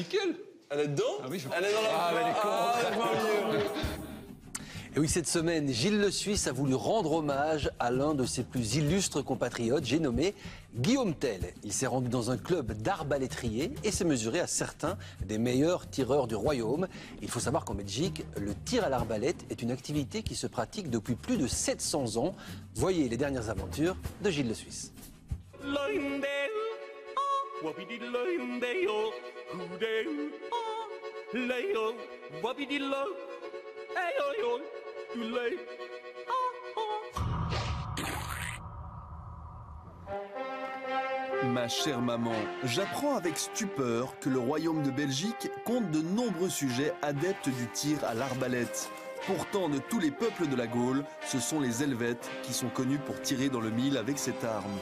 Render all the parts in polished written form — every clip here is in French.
nickel. Elle est dedans? Ah oui, Elle est dans la... Ah, elle est con. Et oui, cette semaine, Gilles Le Suisse a voulu rendre hommage à l'un de ses plus illustres compatriotes, j'ai nommé Guillaume Tell. Il s'est rendu dans un club d'arbalétriers et s'est mesuré à certains des meilleurs tireurs du royaume. Il faut savoir qu'en Belgique, le tir à l'arbalète est une activité qui se pratique depuis plus de 700 ans. Voyez les dernières aventures de Gilles Le Suisse. Ma chère maman, j'apprends avec stupeur que le royaume de Belgique compte de nombreux sujets adeptes du tir à l'arbalète. Pourtant, de tous les peuples de la Gaule, ce sont les Helvètes qui sont connus pour tirer dans le mille avec cette arme.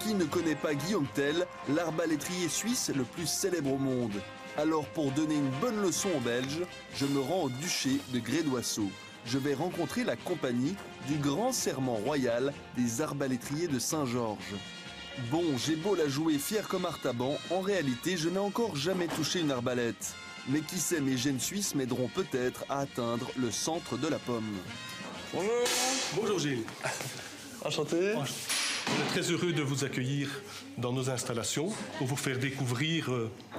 Qui ne connaît pas Guillaume Tell, l'arbalétrier suisse le plus célèbre au monde? Alors pour donner une bonne leçon aux Belges, je me rends au duché de Grey-d'Oisseau. Je vais rencontrer la compagnie du grand serment royal des arbalétriers de Saint-Georges. Bon, j'ai beau la jouer fier comme Artaban, en réalité je n'ai encore jamais touché une arbalète. Mais qui sait, mes gènes suisses m'aideront peut-être à atteindre le centre de la pomme. Bonjour. Bonjour Gilles. Enchanté. On est très heureux de vous accueillir dans nos installations pour vous faire découvrir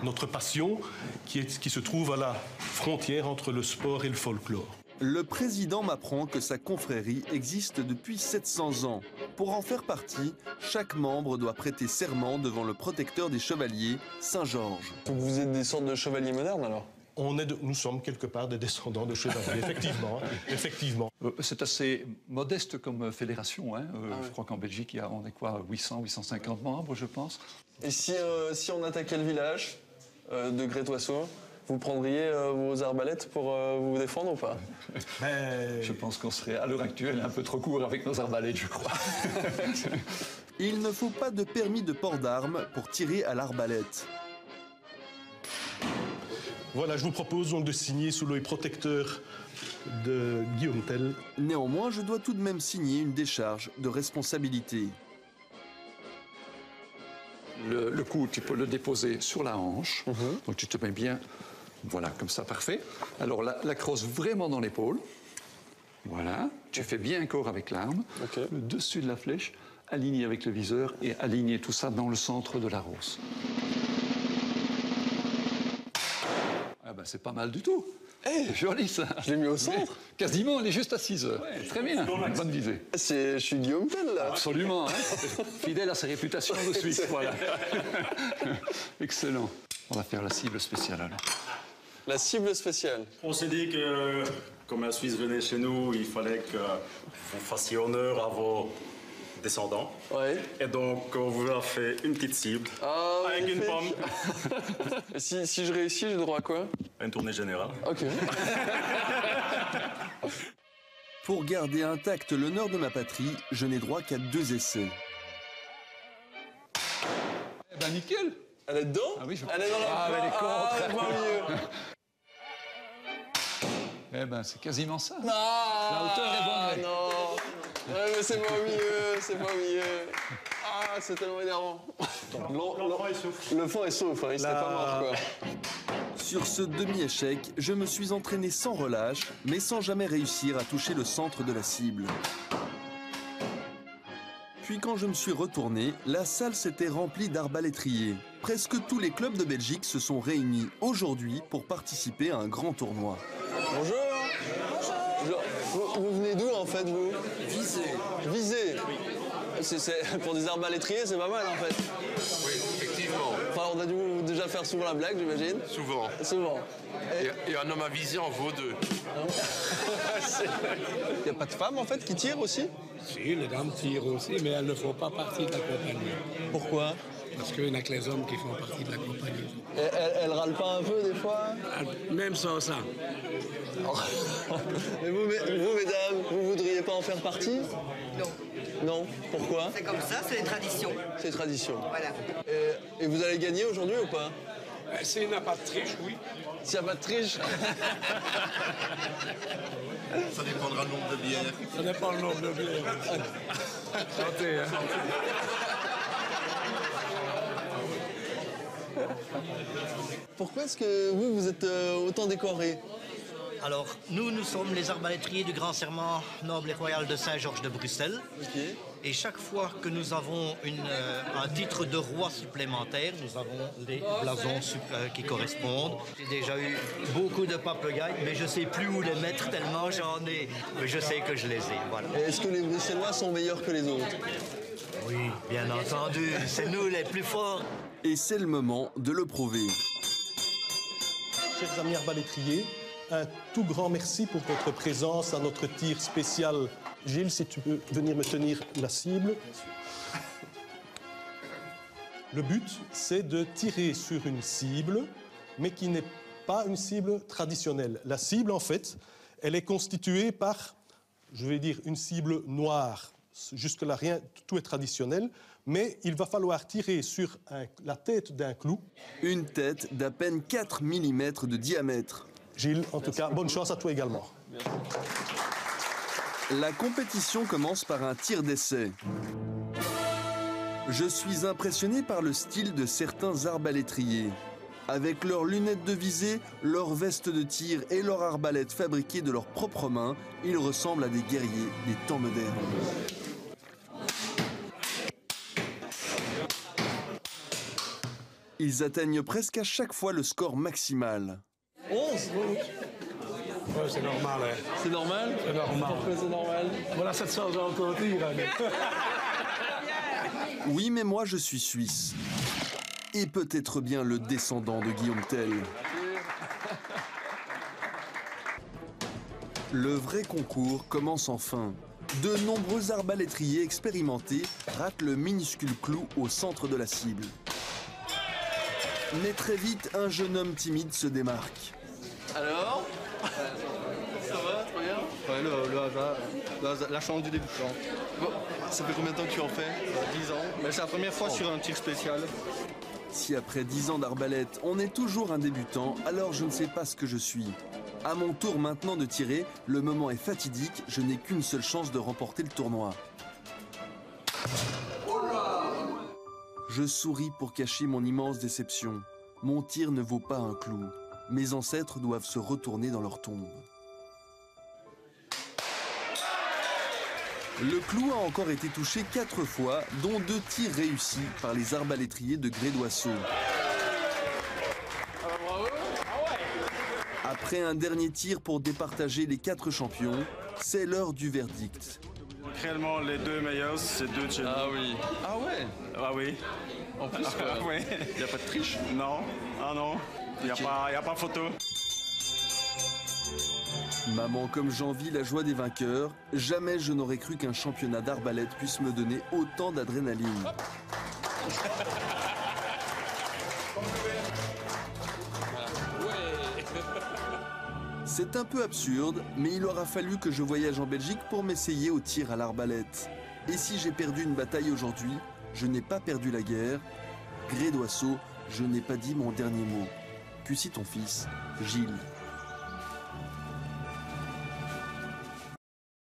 notre passion qui se trouve à la frontière entre le sport et le folklore. Le président m'apprend que sa confrérie existe depuis 700 ans. Pour en faire partie, chaque membre doit prêter serment devant le protecteur des chevaliers, Saint-Georges. Vous êtes des sortes de chevaliers modernes alors? Nous sommes quelque part des descendants de chevaliers, effectivement. Effectivement. C'est assez modeste comme fédération. Hein. Je crois qu'en Belgique, on est quoi, 800, 850 membres, je pense. Et si on attaquait le village de Grey-d'Oisseau, vous prendriez vos arbalètes pour vous défendre ou pas? Je pense qu'on serait à l'heure actuelle un peu trop court avec nos arbalètes, je crois. Il ne faut pas de permis de port d'armes pour tirer à l'arbalète. Voilà, je vous propose donc de signer sous l'œil protecteur de Guillaume Tell. Néanmoins, je dois tout de même signer une décharge de responsabilité. Le coup, tu peux le déposer sur la hanche. Donc tu te mets bien, voilà, comme ça, parfait. Alors la crosse vraiment dans l'épaule. Voilà, tu fais bien un corps avec l'arme. Okay. Le dessus de la flèche, aligné avec le viseur et aligner tout ça dans le centre de la rose. Ah ben c'est pas mal du tout. Hey, joli ça. Je l'ai mis au centre. Quasiment, elle est juste assise. Ouais, très bien, bonne visée. Je suis Guillaume Tell là. Absolument, hein. Fidèle à sa réputation de Suisse. Voilà. Excellent. On va faire la cible spéciale alors. La cible spéciale. On s'est dit que, comme un Suisse venait chez nous, il fallait que vous fassiez honneur à vos descendants. Ouais. Et donc, on vous a fait une petite cible avec une pomme. si je réussis, j'ai droit à quoi? Une tournée générale. Ok. Pour garder intact l'honneur de ma patrie, je n'ai droit qu'à 2 essais. Eh ben nickel. Elle est dedans? Ah oui, Elle est dans la... Ah, elle est contre. elle est pas mieux. Eh ben c'est quasiment ça. La hauteur est bonne, ouais. Non. Ouais, mais c'est pas mieux, c'est pas mieux. Ah, c'est tellement énervant. Le fond est sauf, hein, il serait pas mort, quoi. Sur ce demi-échec, je me suis entraîné sans relâche, mais sans jamais réussir à toucher le centre de la cible. Puis quand je me suis retourné, la salle s'était remplie d'arbalétriers. Presque tous les clubs de Belgique se sont réunis aujourd'hui pour participer à un grand tournoi. Bonjour. Bonjour. Vous venez d'où en fait, vous? Visé. C'est pour des arbalétriers, c'est pas mal en fait. Oui, effectivement. Enfin, on a dû déjà faire souvent la blague, j'imagine. Souvent. Et un homme à viser en vaut 2. Il n'y a pas de femmes en fait qui tirent aussi? Si, les dames tirent aussi, mais elles ne font pas partie de la compagnie. Pourquoi? Parce qu'il n'y a que les hommes qui font partie de la compagnie. Et elles râlent pas un peu des fois? Même sans ça. Mais vous, mesdames, vous voudriez pas en faire partie? Non. Non. Pourquoi? C'est comme ça, c'est les traditions. C'est les traditions. Voilà. Et vous allez gagner aujourd'hui ou pas? S'il n'y a pas de triche, oui. S'il n'y a pas de triche? Ça dépendra du nombre de bières. Ça dépend le nombre de bières. Santé, hein. Pourquoi est-ce que vous êtes autant décoré? Alors, nous sommes les arbalétriers du Grand Serment Noble et Royal de Saint-Georges de Bruxelles. Okay. Et chaque fois que nous avons un titre de roi supplémentaire, nous avons des blasons qui correspondent. J'ai déjà eu beaucoup de papegayes, mais je ne sais plus où les mettre tellement j'en ai. Mais je sais que je les ai, voilà. Est-ce que les Bruxellois sont meilleurs que les autres? Oui, bien entendu, c'est nous les plus forts. Et c'est le moment de le prouver. Chers amis arbalétriers, un tout grand merci pour votre présence à notre tir spécial. Gilles, si tu peux venir me tenir la cible. Le but, c'est de tirer sur une cible, mais qui n'est pas une cible traditionnelle. La cible, en fait, elle est constituée par, je vais dire, une cible noire. Jusque-là, rien, tout est traditionnel, mais il va falloir tirer sur la tête d'un clou. Une tête d'à peine 4 mm de diamètre. Gilles, en tout cas, bonne chance à toi également. Merci. La compétition commence par un tir d'essai. Je suis impressionné par le style de certains arbalétriers. Avec leurs lunettes de visée, leurs vestes de tir et leurs arbalètes fabriquées de leurs propres mains, ils ressemblent à des guerriers des temps modernes. Ils atteignent presque à chaque fois le score maximal. 11 Ouais, c'est normal. Hein. C'est normal? C'est normal. Pourquoi c'est normal? Voilà 700 ans encore tir. Oui, mais moi je suis suisse. Et peut-être bien le descendant de Guillaume Tell. Le vrai concours commence enfin. De nombreux arbalétriers expérimentés ratent le minuscule clou au centre de la cible. Mais très vite, un jeune homme timide se démarque. Alors? Ça va, très bien? Ouais, le hasard, la chance du débutant. Bon, ça fait combien de temps que tu en fais? 10 ans. Mais c'est la première fois sur un tir spécial. Si après 10 ans d'arbalète, on est toujours un débutant, alors je ne sais pas ce que je suis. À mon tour maintenant de tirer, le moment est fatidique, je n'ai qu'une seule chance de remporter le tournoi. Je souris pour cacher mon immense déception. Mon tir ne vaut pas un clou. Mes ancêtres doivent se retourner dans leur tombe. Le clou a encore été touché 4 fois, dont 2 tirs réussis par les arbalétriers de Grédoisseau. Après un dernier tir pour départager les 4 champions, c'est l'heure du verdict. Réellement, les 2 meilleurs, c'est 2 de chez nous. Ah oui. Ah ouais? Ah oui. En plus, quoi. Oui. Il n'y a pas de triche? Non. Ah non. Il n'y a pas photo. Maman, comme j'envie la joie des vainqueurs, jamais je n'aurais cru qu'un championnat d'arbalète puisse me donner autant d'adrénaline. C'est un peu absurde, mais il aura fallu que je voyage en Belgique pour m'essayer au tir à l'arbalète. Et si j'ai perdu une bataille aujourd'hui, je n'ai pas perdu la guerre. Grédoisseau, je n'ai pas dit mon dernier mot. Puis si ton fils, Gilles.